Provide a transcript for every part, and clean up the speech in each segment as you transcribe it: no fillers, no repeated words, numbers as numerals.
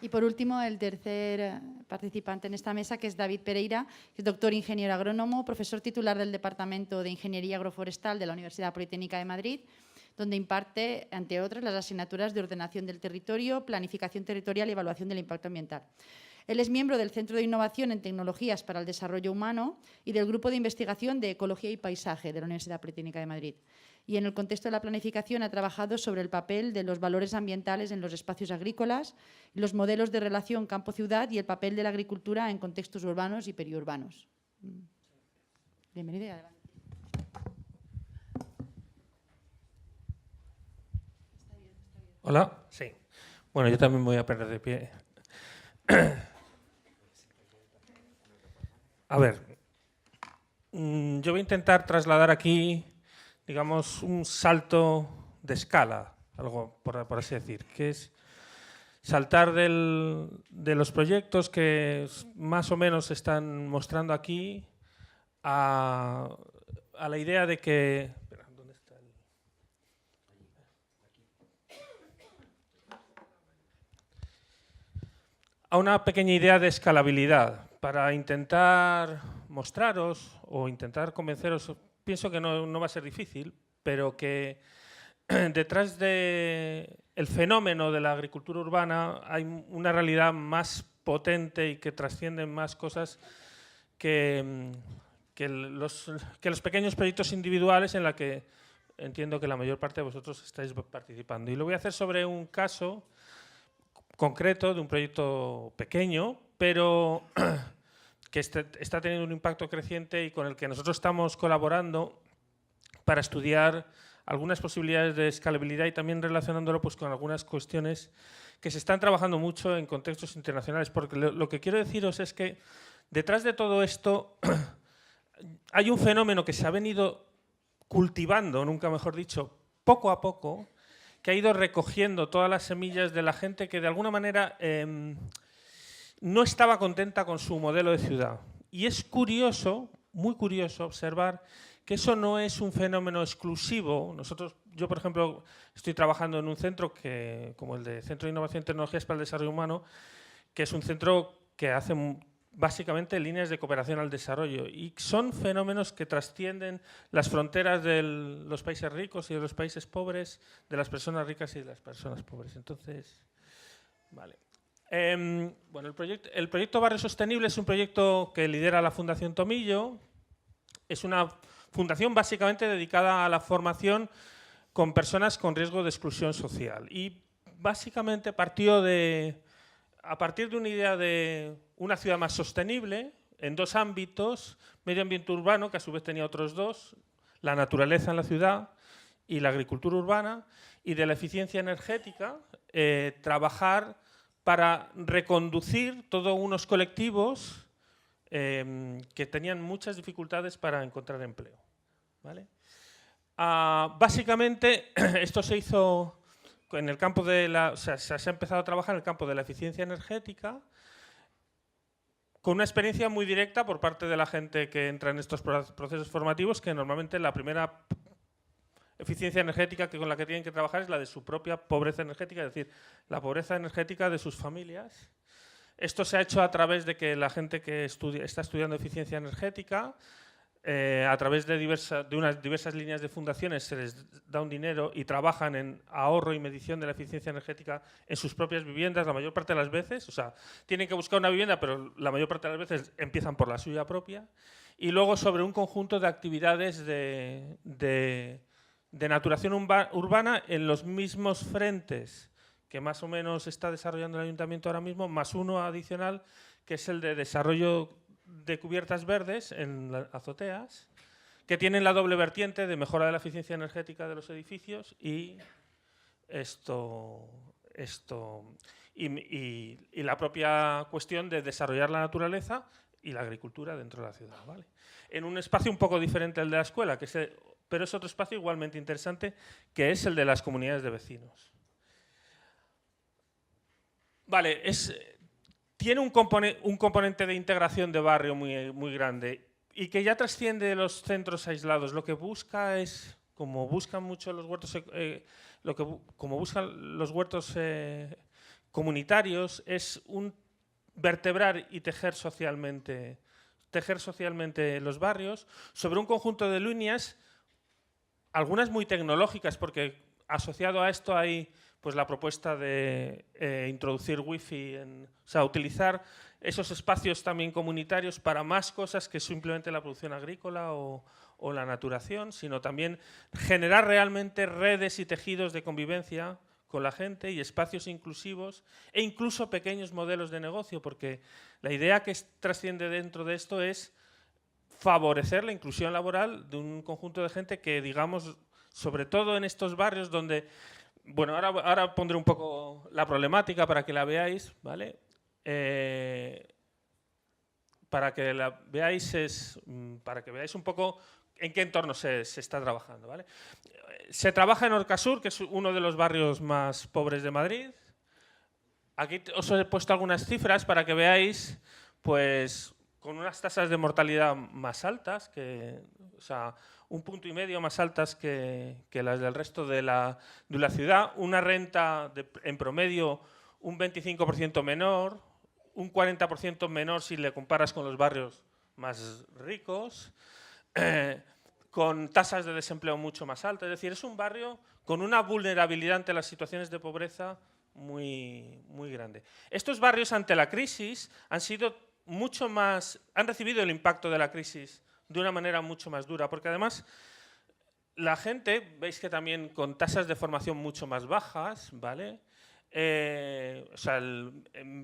Y por último, el tercer participante en esta mesa, que es David Pereira, que es doctor ingeniero agrónomo, profesor titular del Departamento de Ingeniería Agroforestal de la Universidad Politécnica de Madrid, donde imparte, entre otras, las asignaturas de ordenación del territorio, planificación territorial y evaluación del impacto ambiental. Él es miembro del Centro de Innovación en Tecnologías para el Desarrollo Humano y del Grupo de Investigación de Ecología y Paisaje de la Universidad Politécnica de Madrid. Y en el contexto de la planificación ha trabajado sobre el papel de los valores ambientales en los espacios agrícolas, los modelos de relación campo-ciudad y el papel de la agricultura en contextos urbanos y periurbanos. Bienvenido y adelante. Hola, sí. Bueno, yo también voy a poner de pie. A ver, yo voy a intentar trasladar aquí, digamos, un salto de escala, algo por así decir, que es saltar de los proyectos que más o menos se están mostrando aquí a la idea de que... ¿Dónde está el...? A una pequeña idea de escalabilidad para intentar mostraros o intentar convenceros. Pienso que no va a ser difícil, pero que detrás del fenómeno de la agricultura urbana hay una realidad más potente y que trasciende más cosas que los pequeños proyectos individuales en la que entiendo que la mayor parte de vosotros estáis participando. Y lo voy a hacer sobre un caso concreto de un proyecto pequeño, pero que está teniendo un impacto creciente y con el que nosotros estamos colaborando para estudiar algunas posibilidades de escalabilidad y también relacionándolo pues, con algunas cuestiones que se están trabajando mucho en contextos internacionales. Porque lo que quiero deciros es que detrás de todo esto hay un fenómeno que se ha venido cultivando, nunca mejor dicho, poco a poco, que ha ido recogiendo todas las semillas de la gente que de alguna manera no estaba contenta con su modelo de ciudad. Y es curioso, muy curioso, observar que eso no es un fenómeno exclusivo. Yo, por ejemplo, estoy trabajando en un centro como el de Centro de Innovación y Tecnologías para el Desarrollo Humano, que es un centro que hace básicamente líneas de cooperación al desarrollo. Y son fenómenos que trascienden las fronteras de los países ricos y de los países pobres, de las personas ricas y de las personas pobres. Entonces, vale. Bueno, el proyecto Barrio Sostenible es un proyecto que lidera la Fundación Tomillo. Es una fundación básicamente dedicada a la formación con personas con riesgo de exclusión social. Y básicamente partió a partir de una idea de una ciudad más sostenible en dos ámbitos: medio ambiente urbano, que a su vez tenía otros dos, la naturaleza en la ciudad y la agricultura urbana, y de la eficiencia energética, trabajar para reconducir todos unos colectivos que tenían muchas dificultades para encontrar empleo. ¿Vale? Básicamente, esto se hizo en el campo de se ha empezado a trabajar en el campo de la eficiencia energética, con una experiencia muy directa por parte de la gente que entra en estos procesos formativos, que normalmente la primera eficiencia energética con la que tienen que trabajar es la de su propia pobreza energética, es decir, la pobreza energética de sus familias. Esto se ha hecho a través de que la gente que está estudiando eficiencia energética, a través de unas diversas líneas de fundaciones, se les da un dinero y trabajan en ahorro y medición de la eficiencia energética en sus propias viviendas la mayor parte de las veces. O sea, tienen que buscar una vivienda, pero la mayor parte de las veces empiezan por la suya propia. Y luego sobre un conjunto de actividades de naturación urbana en los mismos frentes que más o menos está desarrollando el ayuntamiento ahora mismo, más uno adicional, que es el de desarrollo de cubiertas verdes en las azoteas, que tienen la doble vertiente de mejora de la eficiencia energética de los edificios y la propia cuestión de desarrollar la naturaleza y la agricultura dentro de la ciudad, ¿vale? En un espacio un poco diferente al de la escuela, pero es otro espacio igualmente interesante, que es el de las comunidades de vecinos. Vale, tiene un componente de integración de barrio muy, muy grande y que ya trasciende los centros aislados. Lo que busca es, como buscan mucho los huertos, como buscan los huertos comunitarios, es un vertebrar y tejer socialmente los barrios sobre un conjunto de líneas, algunas muy tecnológicas, porque asociado a esto hay pues la propuesta de introducir wifi, o sea, utilizar esos espacios también comunitarios para más cosas que simplemente la producción agrícola o la naturación, sino también generar realmente redes y tejidos de convivencia con la gente y espacios inclusivos e incluso pequeños modelos de negocio, porque la idea que trasciende dentro de esto es favorecer la inclusión laboral de un conjunto de gente que, digamos, sobre todo en estos barrios donde, bueno, ahora pondré un poco la problemática para que la veáis, ¿vale? Para que veáis un poco en qué entorno se está trabajando, ¿vale? Se trabaja en Orcasur, que es uno de los barrios más pobres de Madrid. Aquí os he puesto algunas cifras para que veáis, pues, con unas tasas de mortalidad más altas, o sea, 1,5 puntos más altas que las del resto de la ciudad, una renta en promedio un 25% menor, un 40% menor si le comparas con los barrios más ricos, con tasas de desempleo mucho más altas. Es decir, es un barrio con una vulnerabilidad ante las situaciones de pobreza muy, muy grande. Estos barrios ante la crisis han recibido el impacto de la crisis de una manera mucho más dura, porque además la gente, veis que también con tasas de formación mucho más bajas, ¿vale? O sea,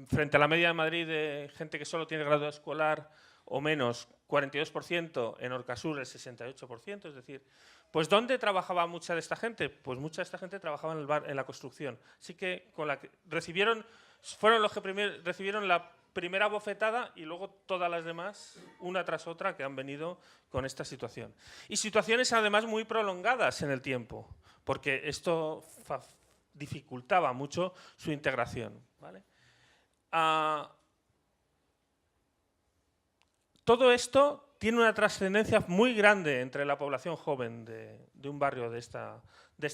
frente a la media de Madrid de gente que solo tiene grado escolar o menos, 42%, en Orcasur el 68%, es decir, pues ¿dónde trabajaba mucha de esta gente? Pues mucha de esta gente trabajaba en la construcción. Así que fueron los que recibieron la primera bofetada y luego todas las demás, una tras otra, que han venido con esta situación. Y situaciones además muy prolongadas en el tiempo, porque esto dificultaba mucho su integración, ¿vale? Todo esto tiene una trascendencia muy grande entre la población joven de un barrio de esta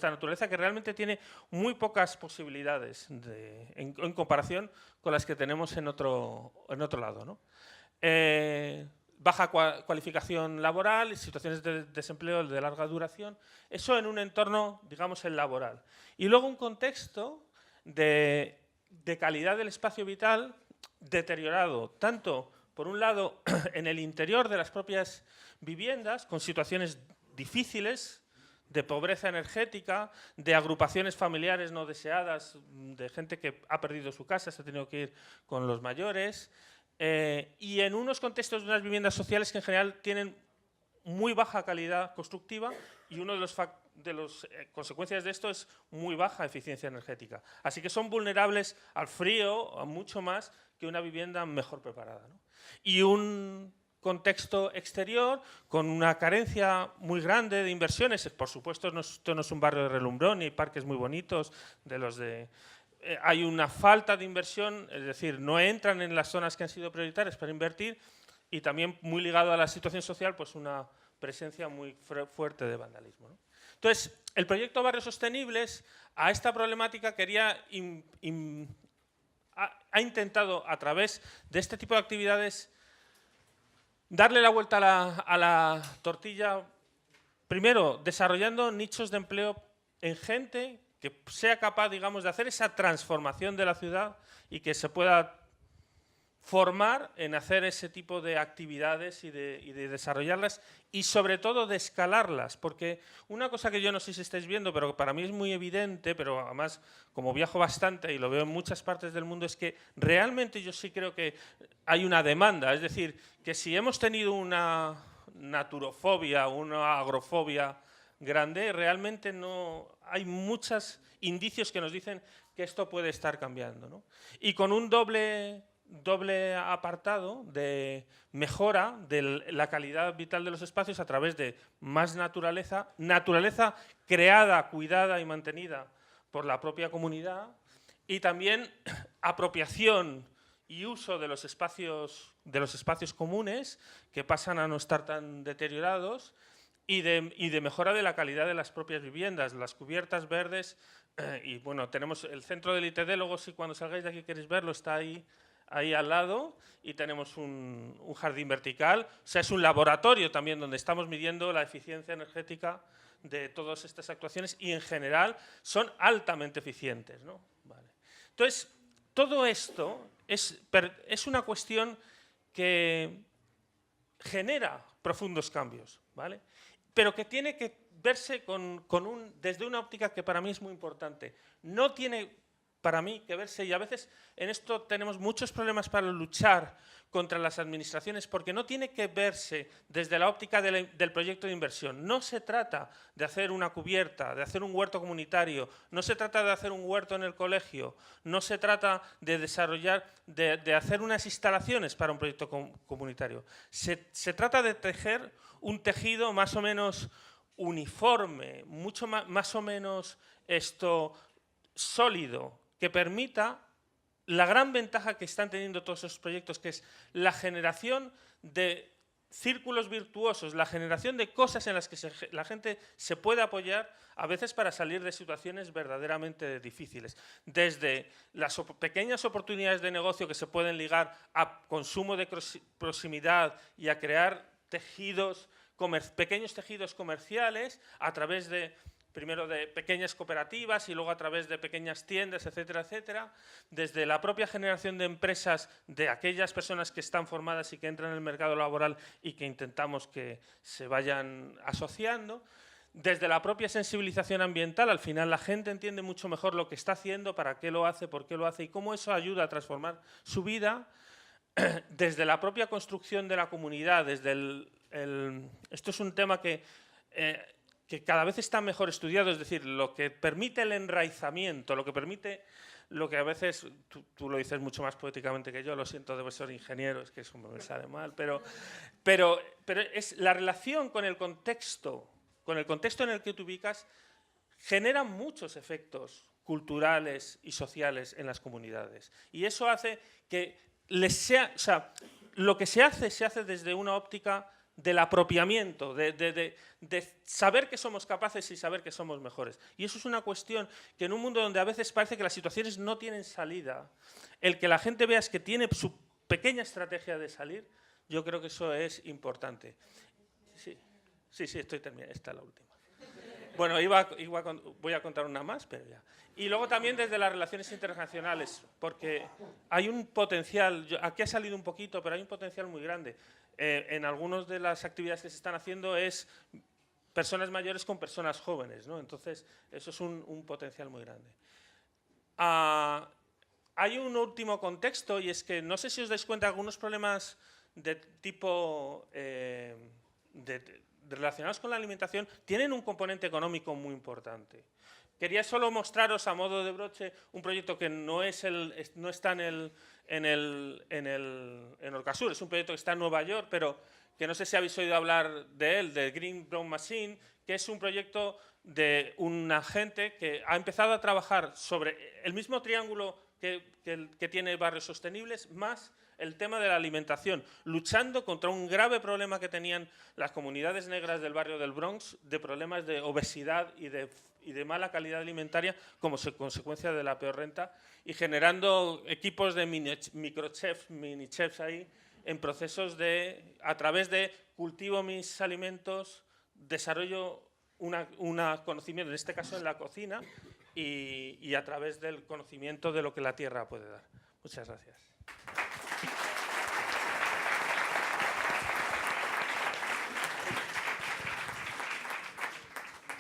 naturaleza, que realmente tiene muy pocas posibilidades en comparación con las que tenemos en otro lado, ¿no? Baja cualificación laboral, situaciones de desempleo de larga duración, eso en un entorno, digamos, el laboral. Y luego un contexto de calidad del espacio vital deteriorado, tanto por un lado en el interior de las propias viviendas, con situaciones difíciles de pobreza energética, de agrupaciones familiares no deseadas, de gente que ha perdido su casa, se ha tenido que ir con los mayores, y en unos contextos de unas viviendas sociales que en general tienen muy baja calidad constructiva y una de las consecuencias de esto es muy baja eficiencia energética. Así que son vulnerables al frío, a mucho más que una vivienda mejor preparada, ¿no? Y un contexto exterior con una carencia muy grande de inversiones. Por supuesto, esto no es un barrio de relumbrón, ni hay parques muy bonitos hay una falta de inversión, es decir, no entran en las zonas que han sido prioritarias para invertir, y también muy ligado a la situación social, pues una presencia muy fuerte de vandalismo, ¿no? Entonces, el proyecto Barrios Sostenibles a esta problemática ha intentado, a través de este tipo de actividades, darle la vuelta a la tortilla, primero, desarrollando nichos de empleo en gente que sea capaz, digamos, de hacer esa transformación de la ciudad y que se pueda formar en hacer ese tipo de actividades y de desarrollarlas y sobre todo de escalarlas, porque una cosa que yo no sé si estáis viendo, pero para mí es muy evidente, pero además como viajo bastante y lo veo en muchas partes del mundo, es que realmente yo sí creo que hay una demanda, es decir, que si hemos tenido una naturofobia, una agrofobia grande, realmente no hay muchos indicios que nos dicen que esto puede estar cambiando, ¿no? Y con un doble apartado de mejora de la calidad vital de los espacios a través de más naturaleza creada, cuidada y mantenida por la propia comunidad, y también apropiación y uso de los espacios comunes que pasan a no estar tan deteriorados, y de mejora de la calidad de las propias viviendas, las cubiertas verdes. Y bueno, tenemos el centro del ITD, luego si cuando salgáis de aquí queréis verlo, está ahí al lado, y tenemos un jardín vertical. O sea, es un laboratorio también donde estamos midiendo la eficiencia energética de todas estas actuaciones, y en general son altamente eficientes, ¿no? Vale. Entonces, todo esto es una cuestión que genera profundos cambios, ¿vale? Pero que tiene que verse desde una óptica que para mí es muy importante. No tiene para mí que verse, y a veces en esto tenemos muchos problemas para luchar contra las administraciones, porque no tiene que verse desde la óptica del proyecto de inversión. No se trata de hacer una cubierta, de hacer un huerto comunitario, no se trata de hacer un huerto en el colegio, no se trata de desarrollar, de hacer unas instalaciones para un proyecto comunitario. Se trata de tejer un tejido más o menos uniforme, mucho más o menos sólido, que permita la gran ventaja que están teniendo todos esos proyectos, que es la generación de círculos virtuosos, la generación de cosas en las que la gente se puede apoyar, a veces para salir de situaciones verdaderamente difíciles. Desde las pequeñas oportunidades de negocio que se pueden ligar a consumo de proximidad y a crear pequeños tejidos comerciales a través de, primero de pequeñas cooperativas y luego a través de pequeñas tiendas, etcétera, etcétera, desde la propia generación de empresas de aquellas personas que están formadas y que entran en el mercado laboral y que intentamos que se vayan asociando, desde la propia sensibilización ambiental. Al final la gente entiende mucho mejor lo que está haciendo, para qué lo hace, por qué lo hace y cómo eso ayuda a transformar su vida, desde la propia construcción de la comunidad, esto es un tema que cada vez está mejor estudiado, es decir, lo que permite el enraizamiento, lo que a veces, tú lo dices mucho más poéticamente que yo, lo siento, debo ser ingeniero, es que eso me sale mal, pero es la relación con el contexto en el que te ubicas, genera muchos efectos culturales y sociales en las comunidades. Y eso hace que lo que se hace desde una óptica del apropiamiento, de saber que somos capaces y saber que somos mejores. Y eso es una cuestión que en un mundo donde a veces parece que las situaciones no tienen salida, el que la gente vea es que tiene su pequeña estrategia de salir, yo creo que eso es importante. Sí, estoy terminando, esta es la última. Bueno, voy a contar una más, pero ya. Y luego también desde las relaciones internacionales, porque hay un potencial, aquí ha salido un poquito, pero hay un potencial muy grande. En algunas de las actividades que se están haciendo es personas mayores con personas jóvenes, ¿no? Entonces, eso es un potencial muy grande. Hay un último contexto, y es que no sé si os dais cuenta, algunos problemas de tipo relacionados con la alimentación tienen un componente económico muy importante. Quería solo mostraros a modo de broche un proyecto que no está en Orcasur, es un proyecto que está en Nueva York, pero que no sé si habéis oído hablar de él, de Green Brown Machine, que es un proyecto de una gente que ha empezado a trabajar sobre el mismo triángulo que tiene barrios sostenibles, más el tema de la alimentación, luchando contra un grave problema que tenían las comunidades negras del barrio del Bronx, de problemas de obesidad y de mala calidad alimentaria como consecuencia de la peor renta, y generando equipos de microchefs, mini-chefs ahí, en procesos a través de cultivo mis alimentos, desarrollo un conocimiento, en este caso en la cocina, y a través del conocimiento de lo que la tierra puede dar. Muchas gracias.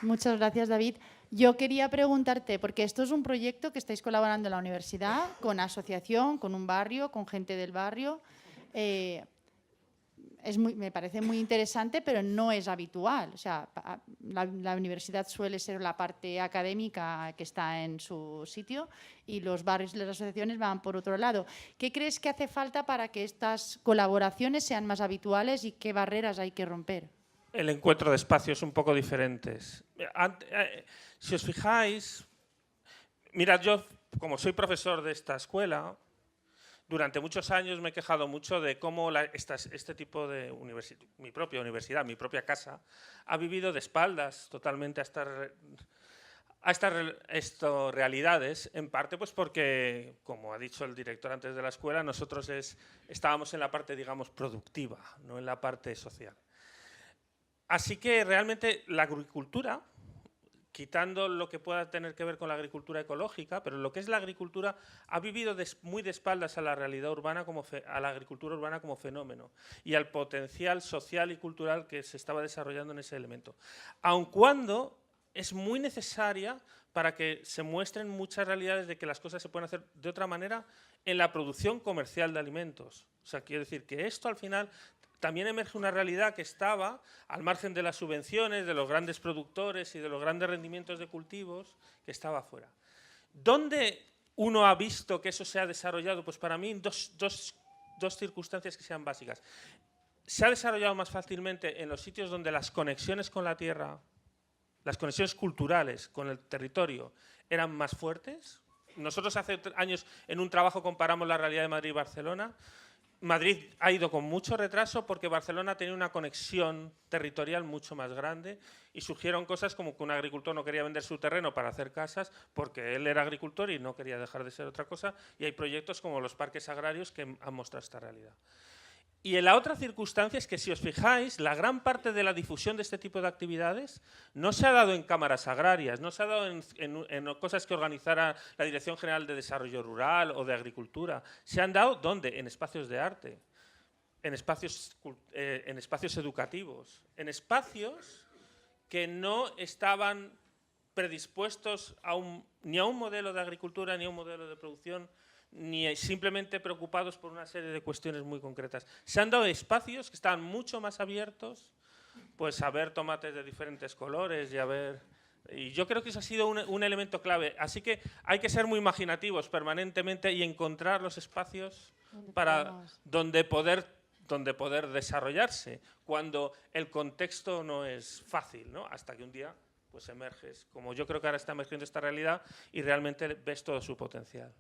Muchas gracias, David. Yo quería preguntarte, porque esto es un proyecto que estáis colaborando en la universidad, con asociación, con un barrio, con gente del barrio. Me parece muy interesante, pero no es habitual. O sea, la universidad suele ser la parte académica que está en su sitio y los barrios y las asociaciones van por otro lado. ¿Qué crees que hace falta para que estas colaboraciones sean más habituales y qué barreras hay que romper? El encuentro de espacios un poco diferentes. Si os fijáis, mirad, yo como soy profesor de esta escuela, durante muchos años me he quejado mucho de cómo este tipo de universidad, mi propia universidad, mi propia casa, ha vivido de espaldas totalmente a estas realidades, en parte pues porque, como ha dicho el director antes de la escuela, nosotros estábamos en la parte, digamos, productiva, no en la parte social. Así que realmente la agricultura, quitando lo que pueda tener que ver con la agricultura ecológica, pero lo que es la agricultura ha vivido muy de espaldas a la realidad urbana, a la agricultura urbana como fenómeno y al potencial social y cultural que se estaba desarrollando en ese elemento. Aun cuando es muy necesaria para que se muestren muchas realidades de que las cosas se pueden hacer de otra manera en la producción comercial de alimentos. O sea, quiero decir que esto al final también emerge una realidad que estaba al margen de las subvenciones, de los grandes productores y de los grandes rendimientos de cultivos, que estaba afuera. ¿Dónde uno ha visto que eso se ha desarrollado? Pues para mí dos circunstancias que sean básicas. Se ha desarrollado más fácilmente en los sitios donde las conexiones con la tierra, las conexiones culturales con el territorio eran más fuertes. Nosotros hace años en un trabajo comparamos la realidad de Madrid y Barcelona. Madrid ha ido con mucho retraso porque Barcelona tenía una conexión territorial mucho más grande y surgieron cosas como que un agricultor no quería vender su terreno para hacer casas porque él era agricultor y no quería dejar de ser otra cosa, y hay proyectos como los parques agrarios que han mostrado esta realidad. Y la otra circunstancia es que, si os fijáis, la gran parte de la difusión de este tipo de actividades no se ha dado en cámaras agrarias, no se ha dado en cosas que organizara la Dirección General de Desarrollo Rural o de Agricultura. Se han dado, ¿dónde? En espacios de arte, en espacios educativos, en espacios que no estaban predispuestos ni a un modelo de agricultura ni a un modelo de producción, ni simplemente preocupados por una serie de cuestiones muy concretas. Se han dado espacios que estaban mucho más abiertos, pues a ver tomates de diferentes colores y yo creo que eso ha sido un elemento clave. Así que hay que ser muy imaginativos permanentemente y encontrar los espacios donde poder desarrollarse, cuando el contexto no es fácil, ¿no? Hasta que un día pues emerges, como yo creo que ahora está emergiendo esta realidad y realmente ves todo su potencial.